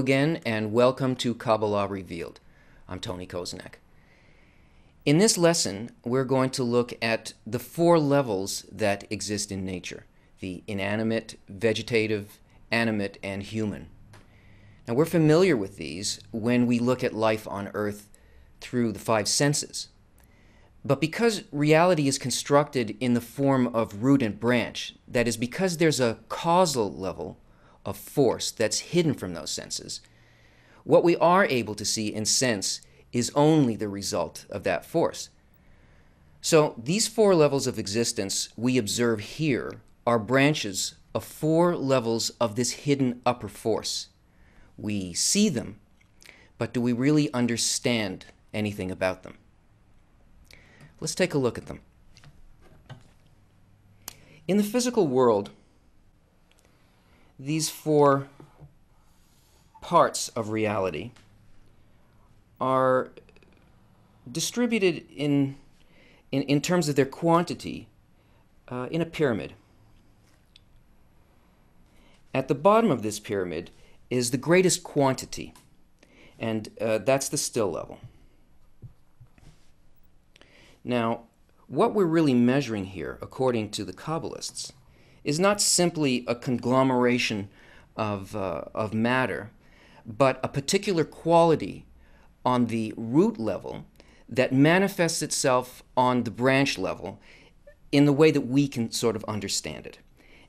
again, and welcome to Kabbala Revealed. I'm Tony Kosinec. In this lesson, we're going to look at the four levels that exist in nature: the inanimate, vegetative, animate, and human. Now, we're familiar with these when we look at life on Earth through the five senses. But because reality is constructed in the form of root and branch, that is, because there's a causal level of force that's hidden from those senses, what we are able to see and sense is only the result of that force. So these four levels of existence we observe here are branches of four levels of this hidden upper force. We see them, but do we really understand anything about them? Let's take a look at them. In the physical world, these four parts of reality are distributed in terms of their quantity in a pyramid. At the bottom of this pyramid is the greatest quantity, and that's the still level. Now, what we're really measuring here, according to the Kabbalists, is not simply a conglomeration of matter, but a particular quality on the root level that manifests itself on the branch level in the way that we can sort of understand it.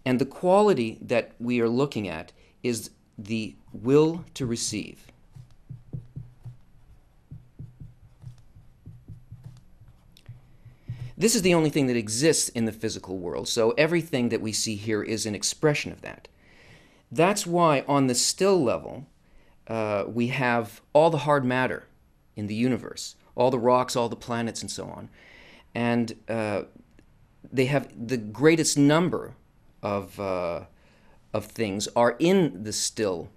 And the quality that we are looking at is the will to receive. This is the only thing that exists in the physical world, so everything that we see here is an expression of that. That's why on the still level, we have all the hard matter in the universe, all the rocks, all the planets, and so on. And they have the greatest number of things are in the still,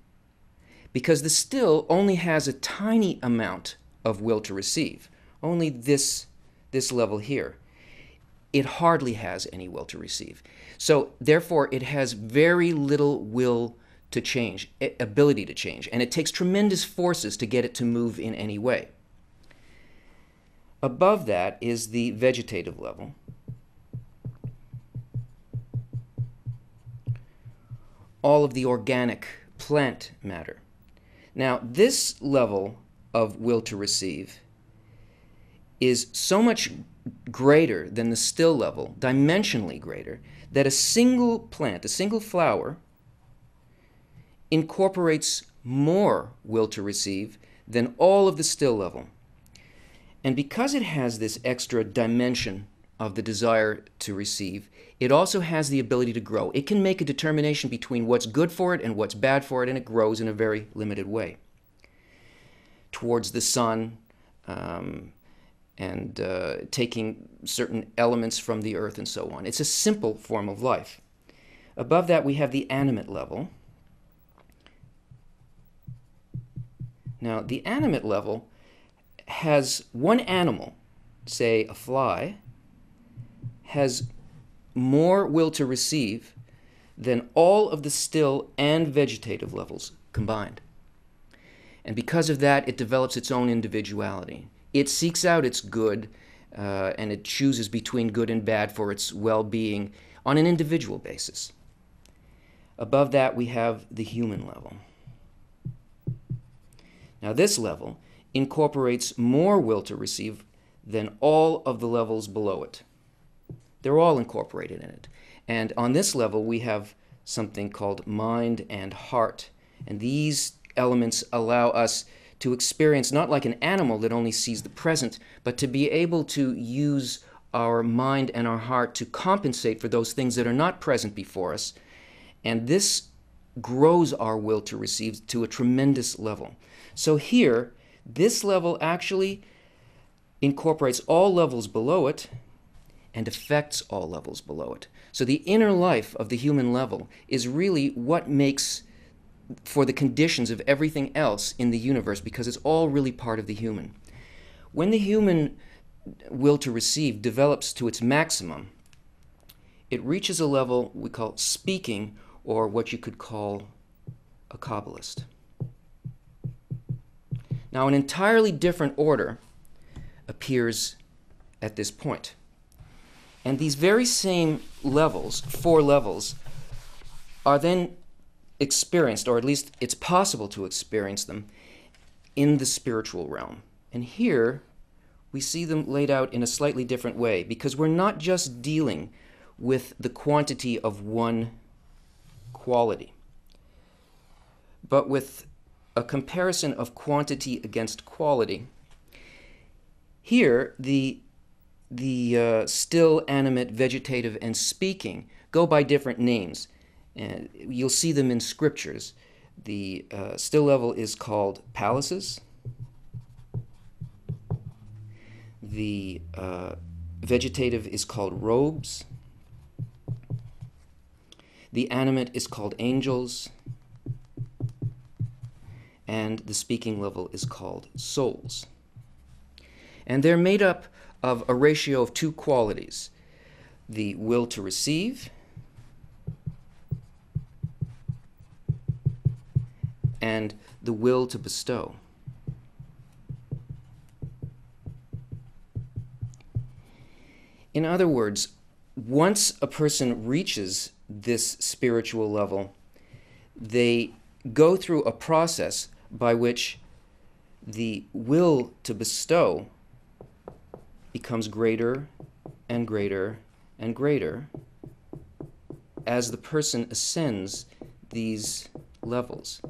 because the still only has a tiny amount of will to receive, only this level here. It hardly has any will to receive. So therefore, it has very little will to change, ability to change, and it takes tremendous forces to get it to move in any way. Above that is the vegetative level. All of the organic plant matter. Now, this level of will to receive is so much greater than the still level, dimensionally greater, that a single plant, a single flower, incorporates more will to receive than all of the still level. And because it has this extra dimension of the desire to receive, it also has the ability to grow. It can make a determination between what's good for it and what's bad for it, and it grows in a very limited way towards the sun, and taking certain elements from the earth and so on. It's a simple form of life. Above that, we have the animate level. Now, the animate level has one animal, say a fly, has more will to receive than all of the still and vegetative levels combined. And because of that, it develops its own individuality. It seeks out its good, and it chooses between good and bad for its well-being on an individual basis. Above that, we have the human level. Now, this level incorporates more will to receive than all of the levels below it. They're all incorporated in it. And on this level, we have something called mind and heart. And these elements allow us to experience not like an animal that only sees the present, but to be able to use our mind and our heart to compensate for those things that are not present before us. And this grows our will to receive to a tremendous level. So here, this level actually incorporates all levels below it and affects all levels below it. So the inner life of the human level is really what makes for the conditions of everything else in the universe, because it's all really part of the human. When the human will to receive develops to its maximum, it reaches a level we call speaking, or what you could call a Kabbalist. Now, an entirely different order appears at this point. And these very same levels, 4 levels, are then experienced, or at least it's possible to experience them, in the spiritual realm. And here we see them laid out in a slightly different way, because we're not just dealing with the quantity of one quality, but with a comparison of quantity against quality. Here, the still, animate, vegetative, and speaking go by different names. And you'll see them in scriptures. The still level is called palaces. The vegetative is called robes. The animate is called angels. And the speaking level is called souls. And they're made up of a ratio of 2 qualities: the will to receive and the will to bestow. In other words, once a person reaches this spiritual level, they go through a process by which the will to bestow becomes greater and greater and greater as the person ascends these levels.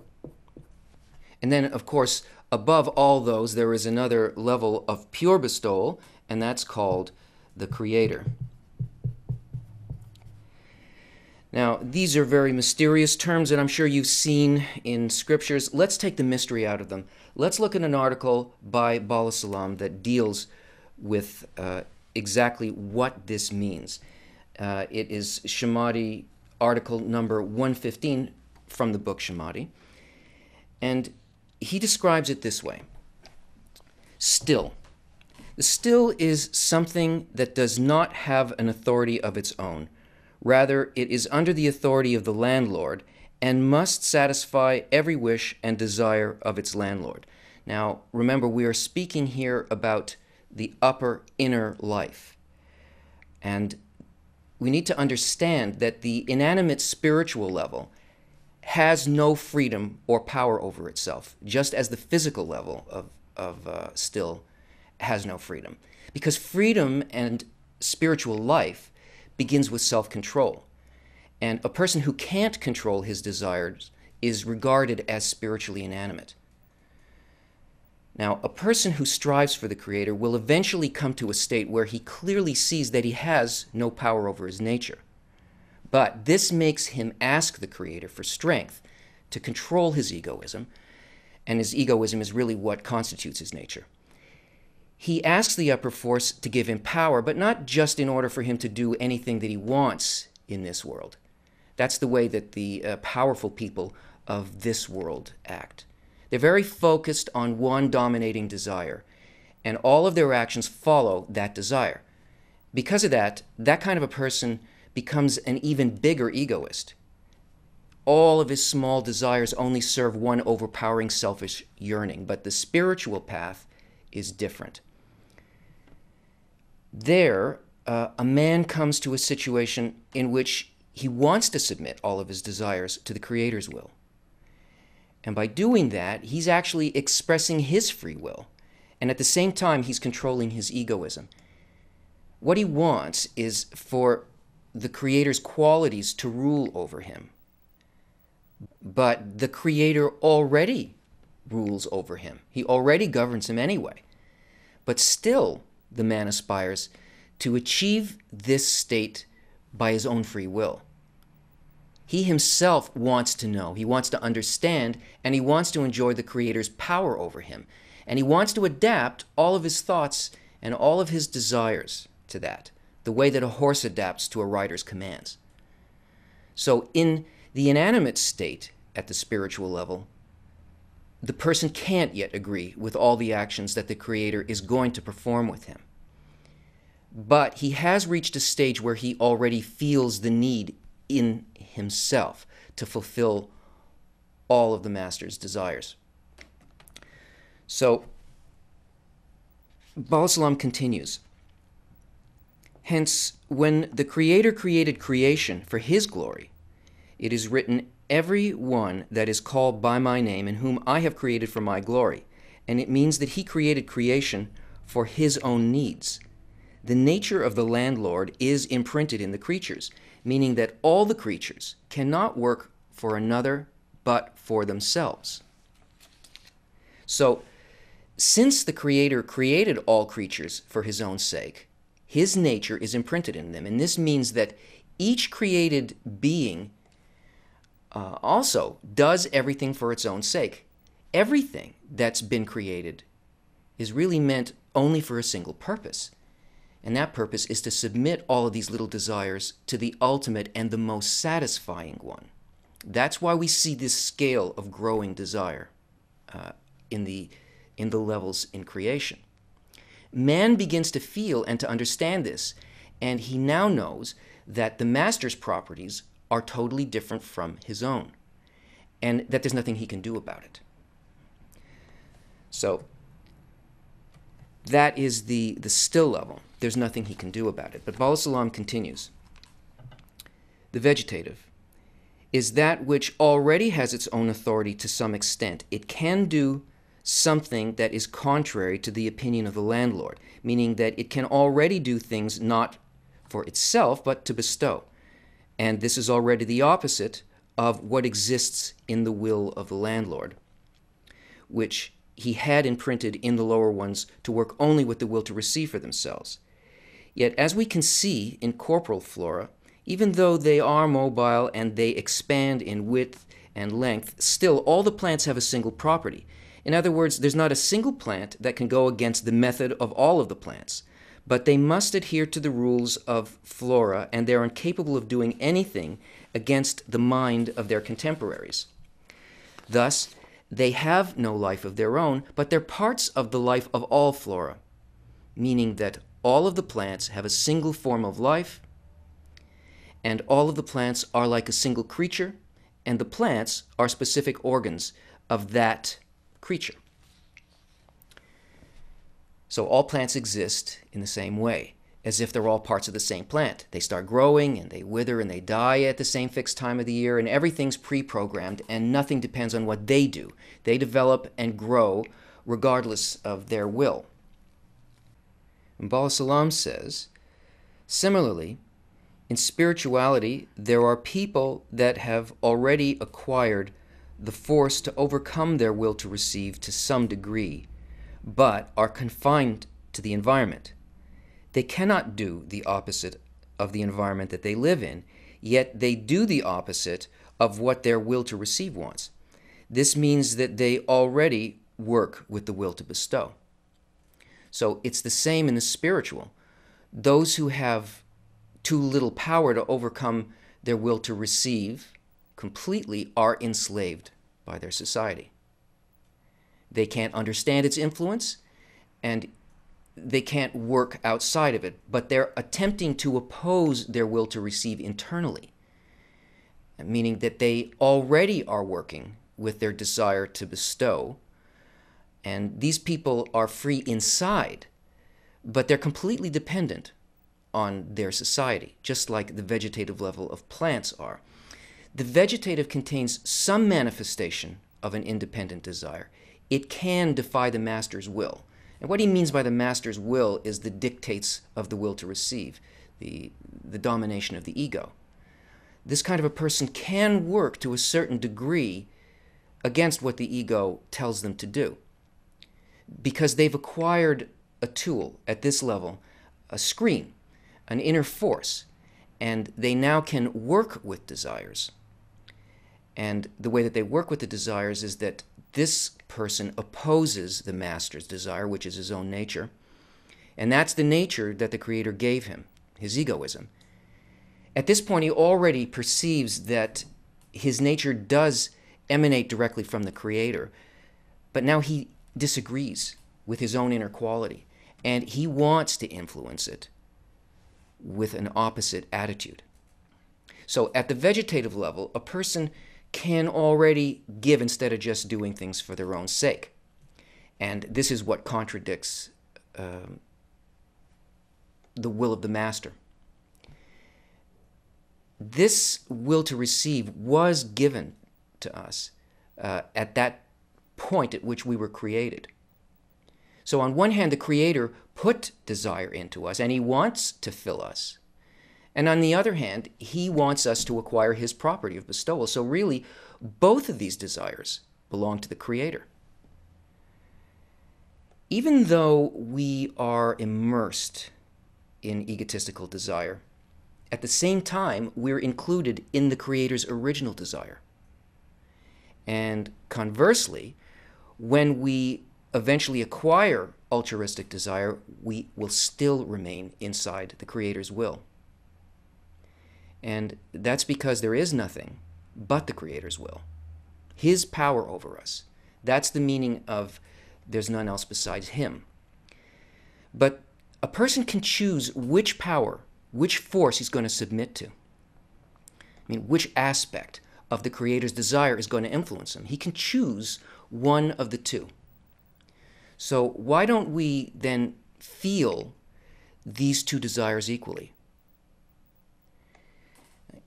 And then, of course, above all those, there is another level of pure bestowal, and that's called the Creator. Now, these are very mysterious terms that I'm sure you've seen in scriptures. Let's take the mystery out of them. Let's look at an article by Bala Salam that deals with exactly what this means. It is Shemati article number 115 from the book Shemati. And he describes it this way. Still. The still is something that does not have an authority of its own. Rather, it is under the authority of the landlord and must satisfy every wish and desire of its landlord. Now, remember, we are speaking here about the upper inner life. And we need to understand that the inanimate spiritual level has no freedom or power over itself, just as the physical level of still has no freedom. Because freedom and spiritual life begins with self-control. And a person who can't control his desires is regarded as spiritually inanimate. Now, a person who strives for the Creator will eventually come to a state where he clearly sees that he has no power over his nature. But this makes him ask the Creator for strength to control his egoism, and his egoism is really what constitutes his nature. He asks the upper force to give him power, but not just in order for him to do anything that he wants in this world. That's the way that the powerful people of this world act. They're very focused on one dominating desire, and all of their actions follow that desire. Because of that, that kind of a person becomes an even bigger egoist. All of his small desires only serve one overpowering selfish yearning, but the spiritual path is different. There, a man comes to a situation in which he wants to submit all of his desires to the Creator's will. And by doing that, he's actually expressing his free will. And at the same time, he's controlling his egoism. What he wants is for the Creator's qualities to rule over him. But the Creator already rules over him. He already governs him anyway. But still, the man aspires to achieve this state by his own free will. He himself wants to know, he wants to understand, and he wants to enjoy the Creator's power over him. And he wants to adapt all of his thoughts and all of his desires to that, the way that a horse adapts to a rider's commands. So in the inanimate state at the spiritual level, the person can't yet agree with all the actions that the Creator is going to perform with him. But he has reached a stage where he already feels the need in himself to fulfill all of the Master's desires. So, Baal Salam continues. Hence, when the Creator created creation for His glory, it is written, every one that is called by my name, and whom I have created for my glory. And it means that He created creation for His own needs. The nature of the landlord is imprinted in the creatures, meaning that all the creatures cannot work for another but for themselves. So, since the Creator created all creatures for His own sake, His nature is imprinted in them. And this means that each created being also does everything for its own sake. Everything that's been created is really meant only for a single purpose. And that purpose is to submit all of these little desires to the ultimate and the most satisfying one. That's why we see this scale of growing desire in the levels in creation. Man begins to feel and to understand this, and he now knows that the master's properties are totally different from his own, and that there's nothing he can do about it. So that is the still level. There's nothing he can do about it. But Baal Salam continues. The vegetative is that which already has its own authority to some extent. It can do something that is contrary to the opinion of the landlord, meaning that it can already do things not for itself, but to bestow. And this is already the opposite of what exists in the will of the landlord, which he had imprinted in the lower ones to work only with the will to receive for themselves. Yet, as we can see in corporal flora, even though they are mobile and they expand in width and length, still all the plants have a single property. In other words, there's not a single plant that can go against the method of all of the plants, but they must adhere to the rules of flora, and they're incapable of doing anything against the mind of their contemporaries. Thus, they have no life of their own, but they're parts of the life of all flora, meaning that all of the plants have a single form of life, and all of the plants are like a single creature, and the plants are specific organs of that creature. So all plants exist in the same way, as if they're all parts of the same plant. They start growing, and they wither, and they die at the same fixed time of the year, and everything's pre-programmed, and nothing depends on what they do. They develop and grow regardless of their will. And Baal Salam says, similarly, in spirituality, there are people that have already acquired the force to overcome their will to receive to some degree, but are confined to the environment. They cannot do the opposite of the environment that they live in, yet they do the opposite of what their will to receive wants. This means that they already work with the will to bestow. So it's the same in the spiritual. Those who have too little power to overcome their will to receive completely are enslaved by their society. They can't understand its influence, and they can't work outside of it, but they're attempting to oppose their will to receive internally, meaning that they already are working with their desire to bestow, and these people are free inside, but they're completely dependent on their society, just like the vegetative level of plants are. The vegetative contains some manifestation of an independent desire. It can defy the master's will. And what he means by the master's will is the dictates of the will to receive, the domination of the ego. This kind of a person can work to a certain degree against what the ego tells them to do, because they've acquired a tool at this level, a screen, an inner force, and they now can work with desires. And the way that they work with the desires is that this person opposes the master's desire, which is his own nature. And that's the nature that the Creator gave him, his egoism. At this point, he already perceives that his nature does emanate directly from the Creator, but now he disagrees with his own inner quality, and he wants to influence it with an opposite attitude. So at the vegetative level, a person can already give instead of just doing things for their own sake. And this is what contradicts the will of the master. This will to receive was given to us at that point at which we were created. So on one hand, the Creator put desire into us, and He wants to fill us. And on the other hand, He wants us to acquire His property of bestowal. So really, both of these desires belong to the Creator. Even though we are immersed in egotistical desire, at the same time, we're included in the Creator's original desire. And conversely, when we eventually acquire altruistic desire, we will still remain inside the Creator's will. And that's because there is nothing but the Creator's will, His power over us. That's the meaning of there's none else besides Him. But a person can choose which power, which force he's going to submit to. I mean, which aspect of the Creator's desire is going to influence him. He can choose one of the two. So why don't we then feel these two desires equally?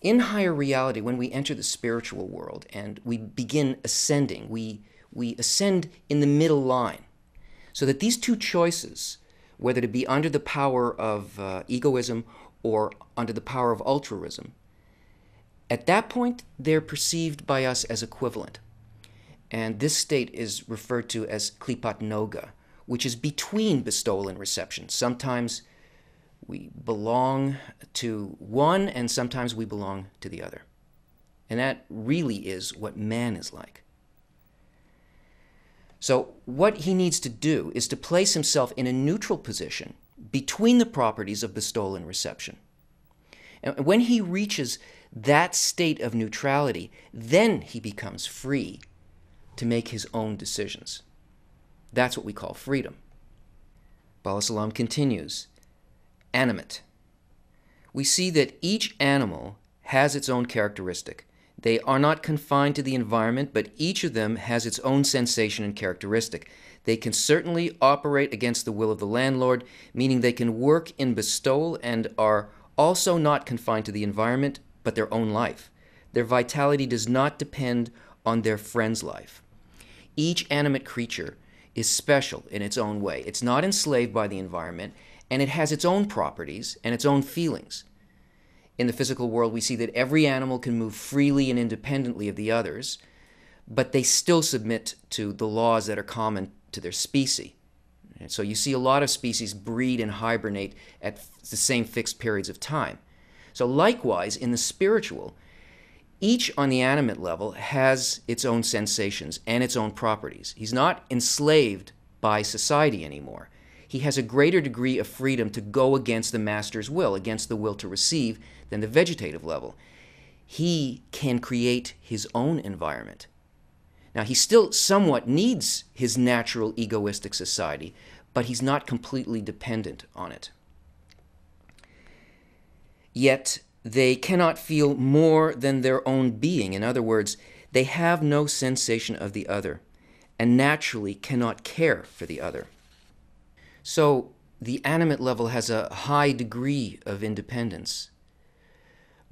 In higher reality, when we enter the spiritual world and we begin ascending, we ascend in the middle line, so that these two choices, whether to be under the power of egoism or under the power of altruism, at that point, they're perceived by us as equivalent. And this state is referred to as klipat noga, which is between bestowal and reception. Sometimes we belong to one, and sometimes we belong to the other. And that really is what man is like. So what he needs to do is to place himself in a neutral position between the properties of bestowal and reception. And when he reaches that state of neutrality, then he becomes free to make his own decisions. That's what we call freedom. Bala Salam continues, animate. We see that each animal has its own characteristic. They are not confined to the environment, but each of them has its own sensation and characteristic. They can certainly operate against the will of the landlord, meaning they can work in bestowal and are also not confined to the environment, but their own life. Their vitality does not depend on their friend's life. Each animate creature is special in its own way. It's not enslaved by the environment, and it has its own properties and its own feelings. In the physical world, we see that every animal can move freely and independently of the others, but they still submit to the laws that are common to their species. And so you see a lot of species breed and hibernate at the same fixed periods of time. So likewise, in the spiritual, each on the animate level has its own sensations and its own properties. He's not enslaved by society anymore. He has a greater degree of freedom to go against the master's will, against the will to receive, than the vegetative level. He can create his own environment. Now, he still somewhat needs his natural egoistic society, but he's not completely dependent on it. Yet, they cannot feel more than their own being. In other words, they have no sensation of the other, and naturally cannot care for the other. So, the animate level has a high degree of independence,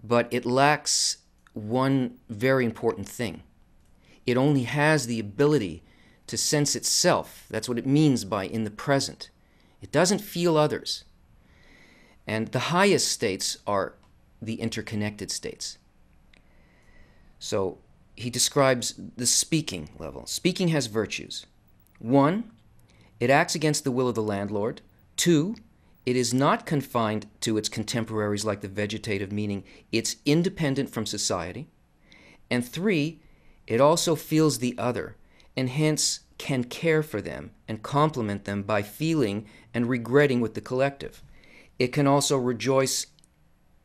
but it lacks one very important thing. It only has the ability to sense itself. That's what it means by in the present. It doesn't feel others. And the highest states are the interconnected states. So he describes the speaking level. Speaking has virtues. 1, it acts against the will of the landlord. 2, it is not confined to its contemporaries like the vegetative, meaning it's independent from society. And 3, it also feels the other, and hence can care for them and complement them by feeling and regretting with the collective. It can also rejoice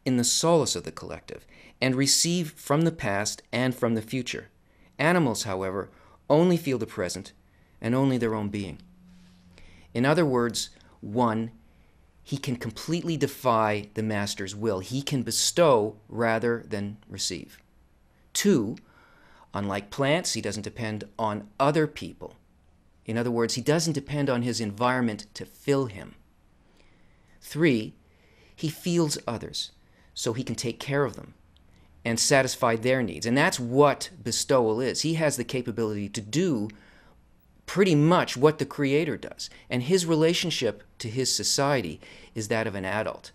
in the solace of the collective and receive from the past and from the future. Animals, however, only feel the present and only their own being. In other words, 1, he can completely defy the master's will. He can bestow rather than receive. 2, unlike plants, he doesn't depend on other people In other words, he doesn't depend on his environment to fill him. 3, he feels others so he can take care of them and satisfy their needs. And that's what bestowal is. He has the capability to do pretty much what the Creator does. And his relationship to his society is that of an adult.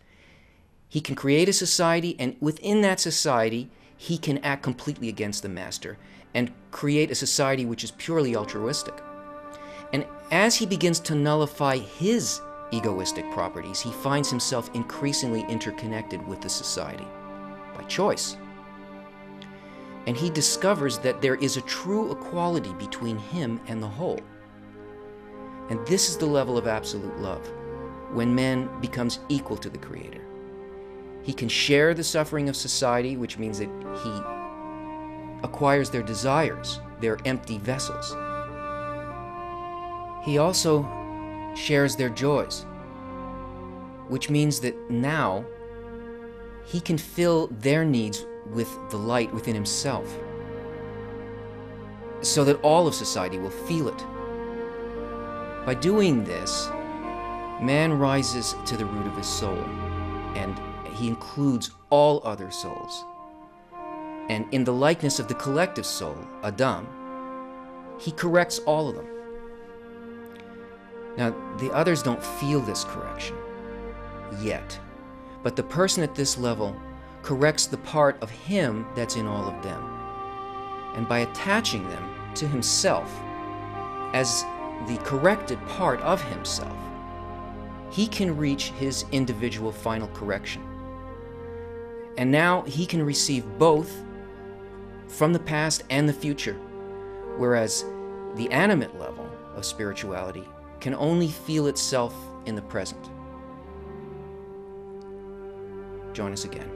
He can create a society, and within that society, he can act completely against the master and create a society which is purely altruistic. And as he begins to nullify his egoistic properties, he finds himself increasingly interconnected with the society by choice. And he discovers that there is a true equality between him and the whole. And this is the level of absolute love, when man becomes equal to the Creator. He can share the suffering of society, which means that he acquires their desires, their empty vessels. He also shares their joys, which means that now he can fill their needs with the light within himself, so that all of society will feel it. By doing this, man rises to the root of his soul, and he includes all other souls. And in the likeness of the collective soul, Adam, he corrects all of them. Now, the others don't feel this correction yet, but the person at this level corrects the part of him that's in all of them. And by attaching them to himself as the corrected part of himself, he can reach his individual final correction. And now he can receive both from the past and the future, whereas the animate level of spirituality can only feel itself in the present. Join us again.